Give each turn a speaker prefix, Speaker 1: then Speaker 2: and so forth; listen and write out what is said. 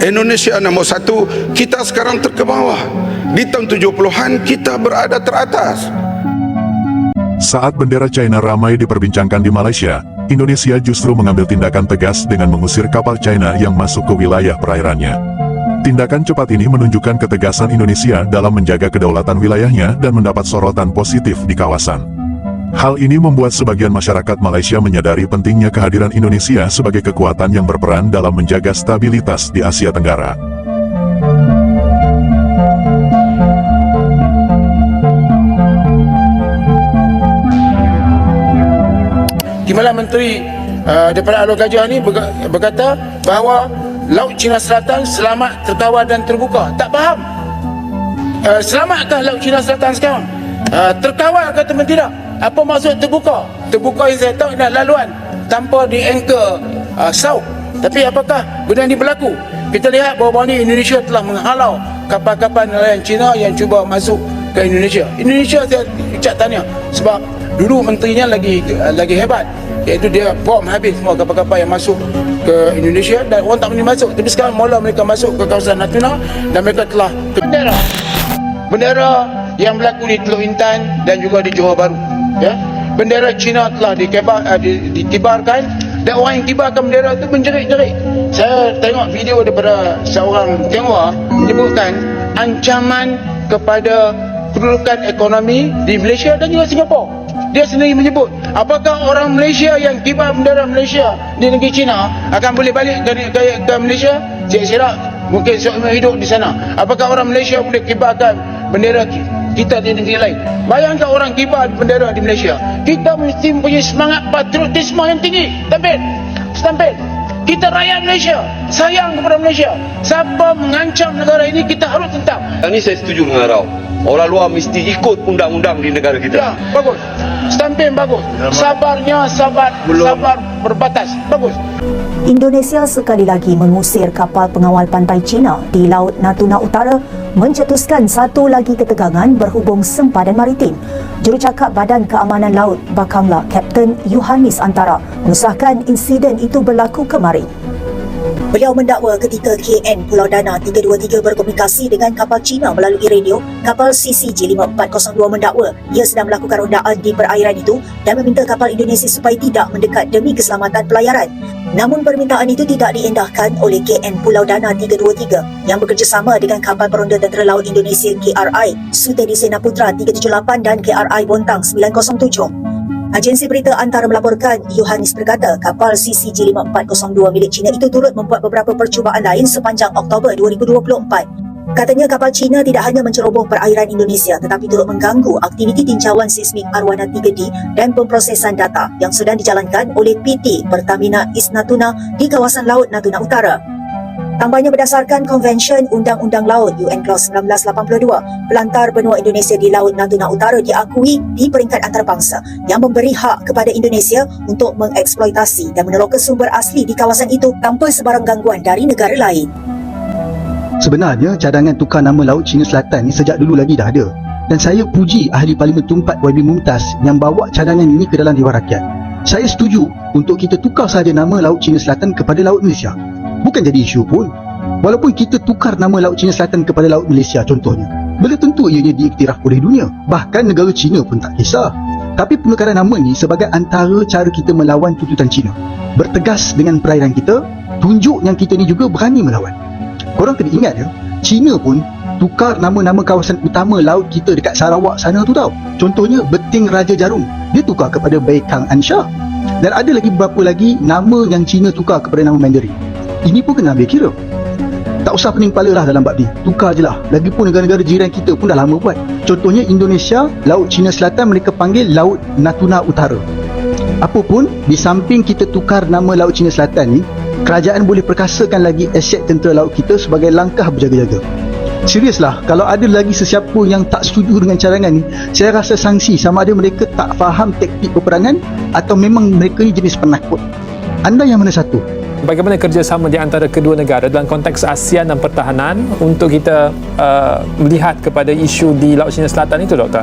Speaker 1: Indonesia nombor 1, kita sekarang terkebawah. Di tahun 70-an kita berada teratas.
Speaker 2: Saat bendera China ramai diperbincangkan di Malaysia, Indonesia justru mengambil tindakan tegas dengan mengusir kapal China yang masuk ke wilayah perairannya. Tindakan cepat ini menunjukkan ketegasan Indonesia dalam menjaga kedaulatan wilayahnya dan mendapat sorotan positif di kawasan. Hal ini membuat sebagian masyarakat Malaysia menyadari pentingnya kehadiran Indonesia sebagai kekuatan yang berperan dalam menjaga stabilitas di Asia Tenggara.
Speaker 3: Timbalan Menteri daripada Alor Gajah ni berkata bahawa Laut Cina Selatan selamat, terkawal dan terbuka. Tak faham. Selamatkah Laut Cina Selatan sekarang? Terkawal kata menteri tak? Apa maksud terbuka? Terbuka yang saya tahu nak laluan tanpa di anchor south. Tapi apakah benda ini berlaku? Kita lihat bahawa ni Indonesia telah menghalau kapal-kapal nelayan Cina yang cuba masuk ke Indonesia. Indonesia saya ucap tahniah sebab dulu menterinya lagi hebat, iaitu dia bom habis semua kapal-kapal yang masuk ke Indonesia dan orang tak boleh masuk. Tapi sekarang mula mereka masuk ke kawasan Natuna dan mereka telah bendera yang berlaku di Teluk Intan dan juga di Johor Bahru, ya. Bendera Cina telah dikibarkan dan orang yang kibarkan bendera itu menjerit-jerit. Saya tengok video daripada seorang Tionghoa menyebutkan ancaman kepada kedudukan ekonomi di Malaysia dan juga Singapura. Dia sendiri menyebut, apakah orang Malaysia yang kibar bendera Malaysia di negeri China akan boleh balik ke Malaysia? Siap-siap mungkin seumur hidup di sana. Apakah orang Malaysia boleh kibarkan bendera kita di negeri lain? Bayangkan orang kibar bendera di Malaysia. Kita mesti mempunyai semangat patriotisme yang tinggi. Stamped. Kita rakyat Malaysia, sayang kepada Malaysia. Siapa mengancam negara ini, kita harus tentang.
Speaker 4: Yang ini saya setuju dengan Rao. Orang luar mesti ikut undang-undang di negara kita.
Speaker 3: Ya, bagus. Stamping bagus. Sabar berbatas. Bagus.
Speaker 5: Indonesia sekali lagi mengusir kapal pengawal pantai China di Laut Natuna Utara, mencetuskan satu lagi ketegangan berhubung sempadan maritim. Jurucakap Badan Keamanan Laut Bakamla, Kapten Yohanis Antara, mengesahkan insiden itu berlaku kemarin. Beliau mendakwa ketika KN Pulau Dana 323 berkomunikasi dengan kapal China melalui radio, kapal CCG 5402 mendakwa ia sedang melakukan rondaan di perairan itu dan meminta kapal Indonesia supaya tidak mendekat demi keselamatan pelayaran. Namun permintaan itu tidak diendahkan oleh KN Pulau Dana 323 yang bekerjasama dengan kapal peronda Tentera Laut Indonesia KRI Sutedi Sena Putra 378 dan KRI Bontang 907. Agensi berita Antara melaporkan Yohanis berkata kapal CCG 5402 milik China itu turut membuat beberapa percubaan lain sepanjang Oktober 2024. Katanya kapal China tidak hanya menceroboh perairan Indonesia tetapi turut mengganggu aktiviti tinjauan seismik arwana 3D dan pemprosesan data yang sedang dijalankan oleh PT Pertamina East Natuna di kawasan Laut Natuna Utara. Tambahnya berdasarkan Konvensyen Undang-Undang Laut UN Clause 1982, pelantar benua Indonesia di Laut Natuna Utara diakui di peringkat antarabangsa yang memberi hak kepada Indonesia untuk mengeksploitasi dan meneroka sumber asli di kawasan itu tanpa sebarang gangguan dari negara lain.
Speaker 6: Sebenarnya cadangan tukar nama Laut Cina Selatan ni sejak dulu lagi dah ada. Dan saya puji Ahli Parlimen Tumpat YB Mumtaz yang bawa cadangan ini ke dalam Dewan Rakyat. Saya setuju untuk kita tukar sahaja nama Laut Cina Selatan kepada Laut Malaysia. Bukan jadi isu pun. Walaupun kita tukar nama Laut Cina Selatan kepada Laut Malaysia contohnya, belum tentu ianya diiktiraf oleh dunia. Bahkan negara Cina pun tak kisah. Tapi penukaran nama ni sebagai antara cara kita melawan tuntutan Cina. Bertegas dengan perairan kita, tunjuk yang kita ni juga berani melawan. Korang kena ingat ya, Cina pun tukar nama-nama kawasan utama laut kita dekat Sarawak sana tu tau. Contohnya Beting Raja Jarum, dia tukar kepada Baikang Ansha. Dan ada lagi beberapa lagi nama yang Cina tukar kepada nama Mandarin. Ini pun kena ambil kira. Tak usah pening kepala lah dalam bab ni, tukar je lah. Lagipun negara-negara jiran kita pun dah lama buat. Contohnya Indonesia, Laut Cina Selatan mereka panggil Laut Natuna Utara. Apapun, di samping kita tukar nama Laut Cina Selatan ni, kerajaan boleh perkasakan lagi aset tentera laut kita sebagai langkah berjaga-jaga. Seriuslah, kalau ada lagi sesiapa yang tak setuju dengan cadangan ni, saya rasa sanksi sama ada mereka tak faham taktik peperangan atau memang mereka ni jenis penakut. Anda yang mana satu?
Speaker 7: Bagaimana kerjasama di antara kedua negara dalam konteks ASEAN dan pertahanan untuk kita melihat kepada isu di Laut Cina Selatan itu, Doktor?